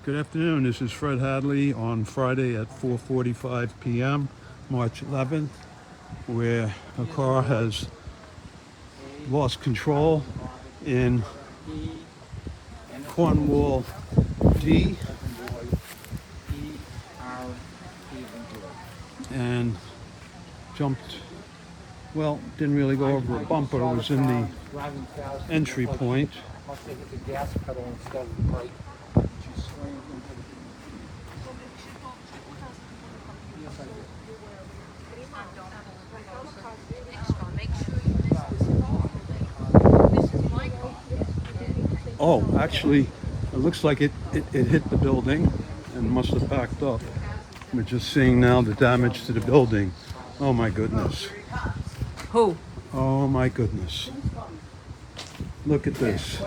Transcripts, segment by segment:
Good afternoon. This is Fred Hadley on Friday at 4:45 p.m., March 11th, where a car has lost control in Cornwall D and jumped, well, didn't really go over a bumper. It was in the entry point. Must have hit the gas pedal instead of the brake. She slammed into the... Yes, I did. Oh, actually, it looks like it hit the building and must have backed up. We're just seeing now the damage to the building. Oh my goodness. Who? Oh my goodness. Look at this.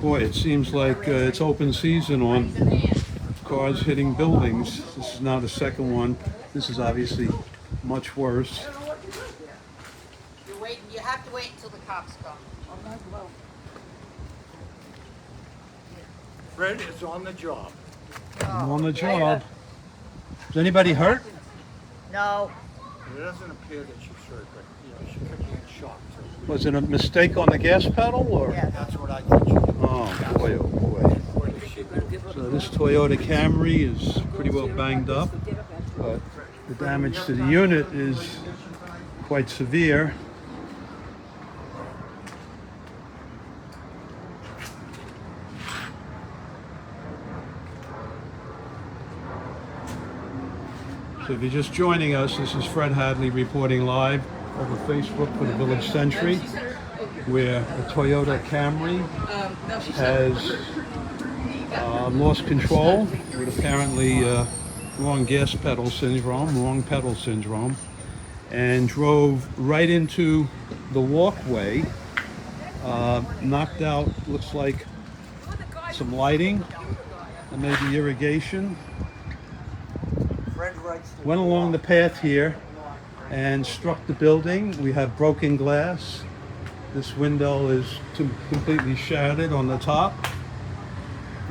Boy, it seems like it's open season on cars hitting buildings. This is now the second one. This is obviously much worse. You have to wait until the cops come. Fred is on the job. I'm on the job. Is anybody hurt? No. It doesn't appear that she's hurt, but she could be in shock. So Was it a mistake on the gas pedal, or? Yeah. that's what I think she did. Oh boy, oh boy. So this Toyota Camry is pretty well banged up, but the damage to the unit is quite severe. So if you're just joining us, this is Fred Hadley reporting live over Facebook for the Village Century, where a Toyota Camry has lost control with apparently wrong gas pedal syndrome, wrong pedal syndrome, and drove right into the walkway, knocked out, looks like, some lighting and maybe irrigation. Went along the path here and struck the building. We have broken glass. This window is completely shattered on the top.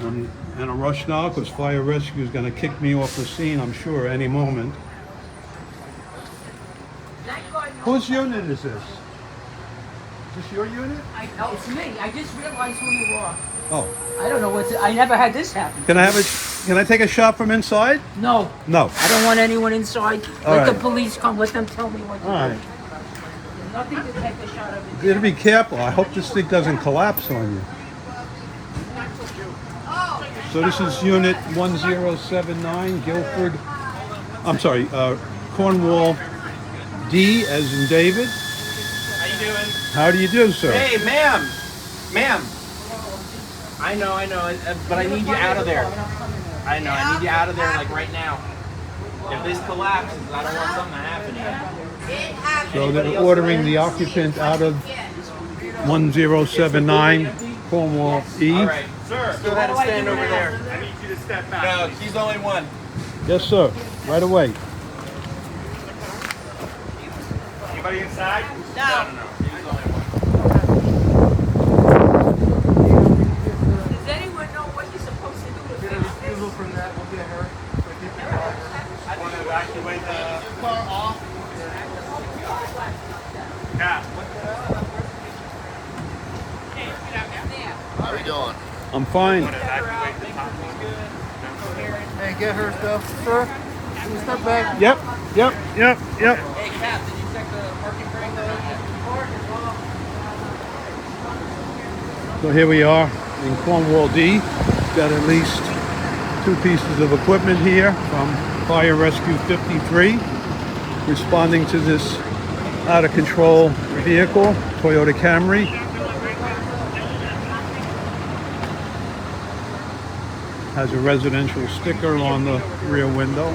I'm in a rush now because fire rescue is going to kick me off the scene, I'm sure, any moment. Whose unit is this? Is this your unit? Oh, it's me. I just realized who you are. Oh. I don't know I never had this happen. Can I take a shot from inside? No. No. I don't want anyone inside. All Let the right. police come. Let them tell me what to All do. right. There's nothing to take a shot of. You gotta be careful. I hope this thing doesn't collapse on you. So this is unit 1079, Guilford. I'm sorry, Cornwall D as in David. How you doing? How do you do, sir? Hey, ma'am. Ma'am. I know, but I need you out of there. I know, I need you out of there, like, right now. If this collapses, I don't want something to happen here. So they're ordering the occupant out of 1079, Cornwall E. All right, sir, go ahead and stand over there. I need you to step back. No, he's the only one. Yes, sir. Right away. Anybody inside? No. He's the only one. Does anyone know what you're supposed to do with Get a refusal from that. We'll get her. I want to evacuate the car off. Yeah. How are we doing? I'm fine. Evacuate the top. Hey, get her stuff, sir. Can you step back? Yep. Hey, Cap, did you check the parking brake? So here we are in Cornwall D. Got at least 2 pieces of equipment here from Fire Rescue 53 responding to this out of control vehicle, Toyota Camry. Has a residential sticker on the rear window.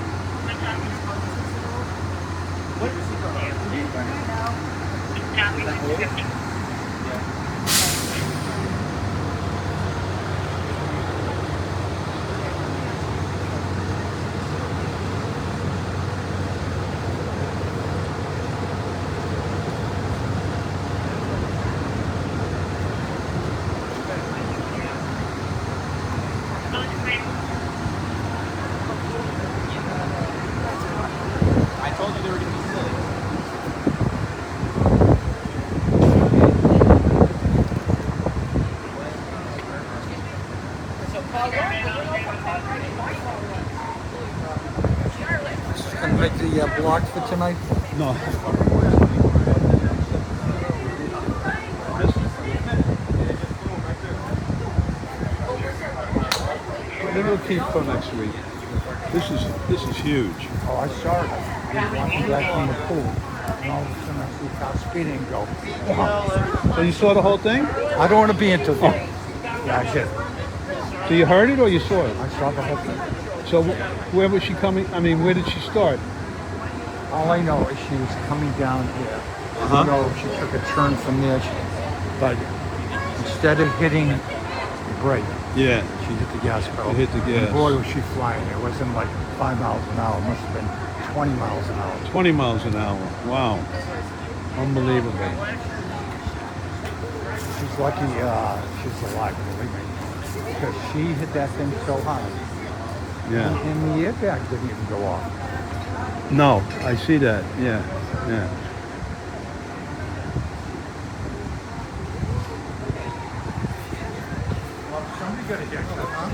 Gonna make the blocks for tonight. No. Maybe we'll keep for next week. This is huge. Oh, I saw it. We walking back from the pool, and all of a sudden I see a car speeding go. Wow. So you saw the whole thing? I don't want to be interviewed. Yeah, I did. So you heard it or you saw it? I saw the whole thing. So where was she coming? I mean, where did she start? All I know is she was coming down here. Uh-huh. I know she took a turn from there, but instead of hitting the brake, Yeah. she hit the gas pedal. She hit the gas. And boy, was she flying. It wasn't like 5 miles an hour. It must have been 20 miles an hour. 20 miles an hour. Wow. Unbelievable. She's lucky she's alive, believe me. Because she hit that thing so hard. Yeah. And the airbag didn't even go off. No, I see that. Yeah. Yeah. Somebody got a deck, huh?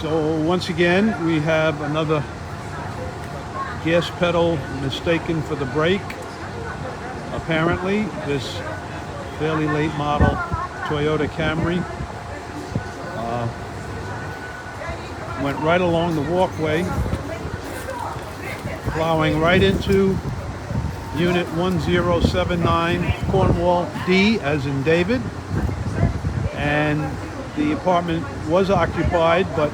So once again, we have another gas pedal mistaken for the brake. Apparently, this fairly late model Toyota Camry went right along the walkway, plowing right into Unit 1079 Cornwall D, as in David. And the apartment was occupied, but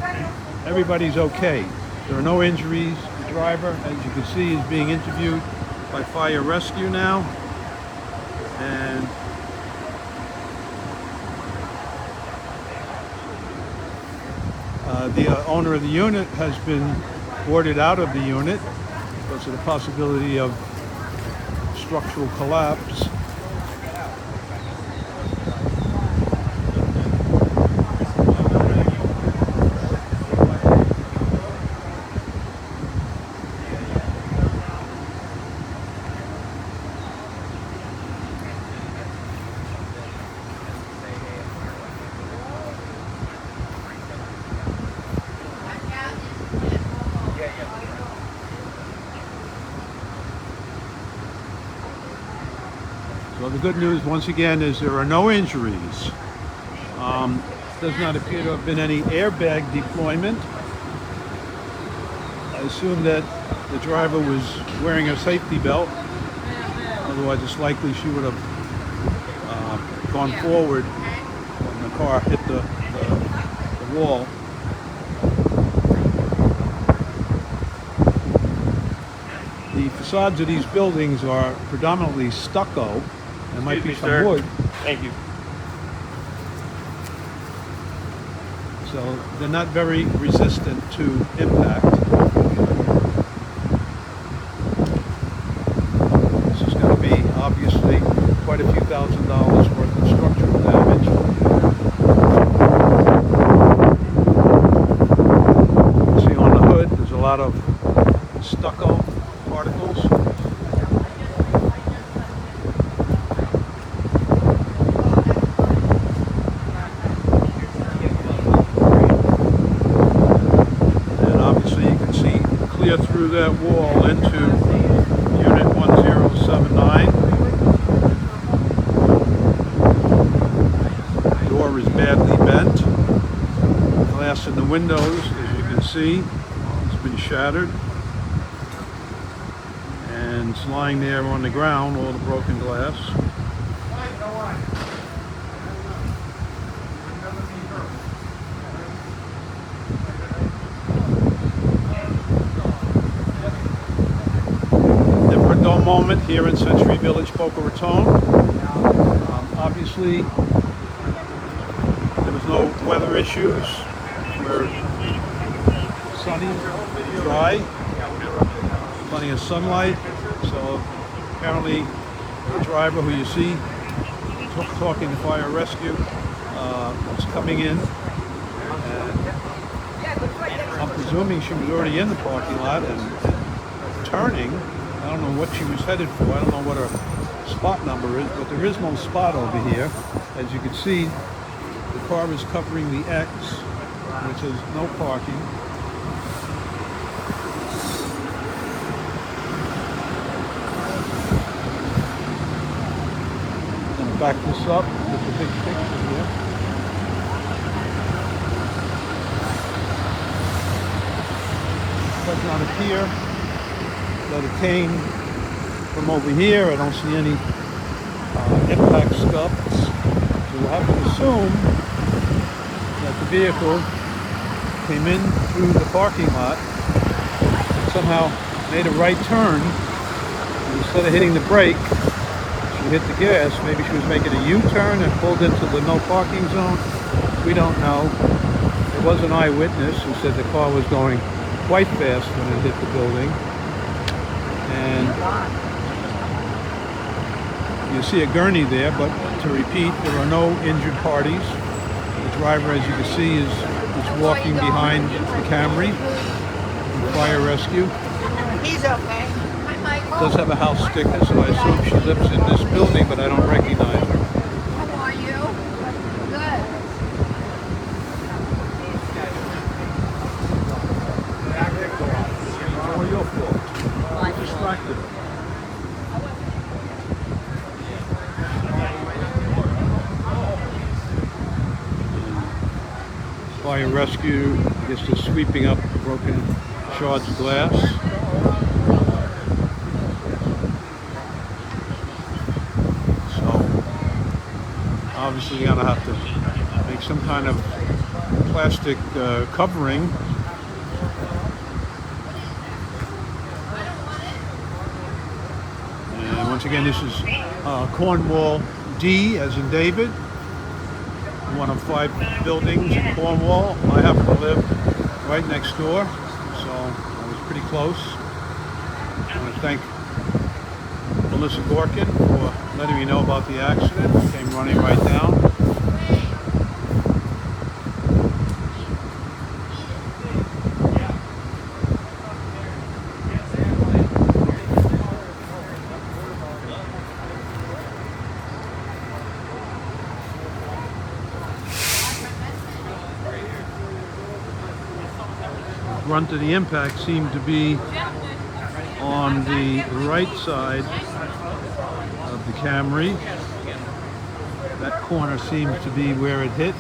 everybody's okay. There are no injuries. The driver, as you can see, is being interviewed by fire rescue now. And the owner of the unit has been ordered out of the unit because of the possibility of structural collapse. So the good news, once again, is there are no injuries. Does not appear to have been any airbag deployment. I assume that the driver was wearing a safety belt. Otherwise, it's likely she would have gone forward when the car hit the wall. The facades of these buildings are predominantly stucco. There might be some wood. Thank you. So they're not very resistant to impact. This is going to be obviously quite a few $1,000s worth of structural damage. See on the hood, there's a lot of stucco particles. Through that wall into Unit 1079. The door is badly bent. Glass in the windows, as you can see, has been shattered. And it's lying there on the ground, all the broken glass. Moment here in Century Village, Boca Raton. Obviously, there was no weather issues. We're sunny, dry, plenty of sunlight. So apparently, the driver who you see talking to fire rescue was coming in, I'm presuming she was already in the parking lot and turning. I don't know what she was headed for. I don't know what her spot number is, but there is no spot over here. As you can see, the car is covering the X, which is no parking. And back this up with the big picture here. Does not appear that it came from over here. I don't see any impact scuffs. So we'll have to assume that the vehicle came in through the parking lot and somehow made a right turn. And instead of hitting the brake, she hit the gas. Maybe she was making a U-turn and pulled into the no parking zone. We don't know. There was an eyewitness who said the car was going quite fast when it hit the building. And you see a gurney there, but to repeat, there are no injured parties. The driver, as you can see, is walking behind the Camry, fire rescue. He's okay. Hi, Michael. Does have a house sticker, so I assume she lives in this building, but I don't recognize her. How are you? Good. It's all your fault. I'm distracted. Fire rescue, I guess they're sweeping up broken shards of glass. So, obviously you're gonna have to make some kind of plastic covering. And once again, this is Cornwall D, as in David. One of 5 buildings in Cornwall. I happen to live right next door, so I was pretty close. I want to thank Melissa Gorkin for letting me know about the accident. I came running right down. Brunt of the impact seemed to be on the right side of the Camry. That corner seems to be where it hit.